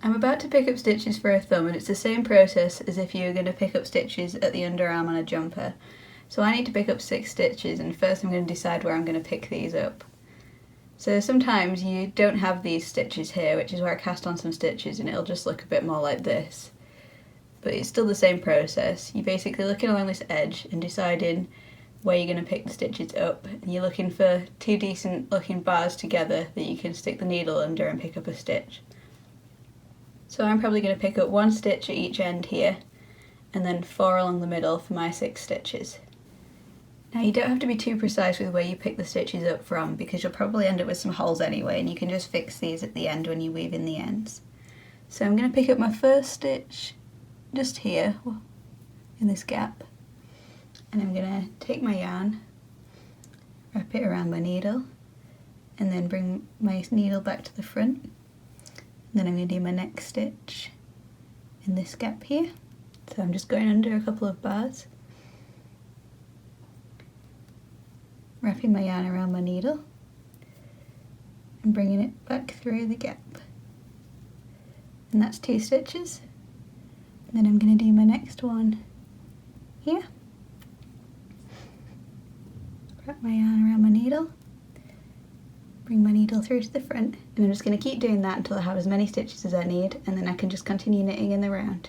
I'm about to pick up stitches for a thumb, and it's the same process as if you were going to pick up stitches at the underarm on a jumper. So I need to pick up 6 stitches, and first I'm going to decide where I'm going to pick these up. So sometimes you don't have these stitches here, which is where I cast on some stitches and it'll just look a bit more like this. But it's still the same process. You're basically looking along this edge and deciding where you're going to pick the stitches up, and you're looking for 2 decent looking bars together that you can stick the needle under and pick up a stitch. So I'm probably going to pick up 1 stitch at each end here, and then 4 along the middle for my 6 stitches. Now you don't have to be too precise with where you pick the stitches up from, because you'll probably end up with some holes anyway, and you can just fix these at the end when you weave in the ends. So I'm going to pick up my first stitch just here in this gap, and I'm going to take my yarn, wrap it around my needle, and then bring my needle back to the front. And then I'm going to do my next stitch in this gap here. So I'm just going under a couple of bars, wrapping my yarn around my needle and bringing it back through the gap. And that's 2 stitches. And then I'm going to do my next one here. Wrap my yarn around my needle, bring my needle through to the front, and I'm just going to keep doing that until I have as many stitches as I need, and then I can just continue knitting in the round.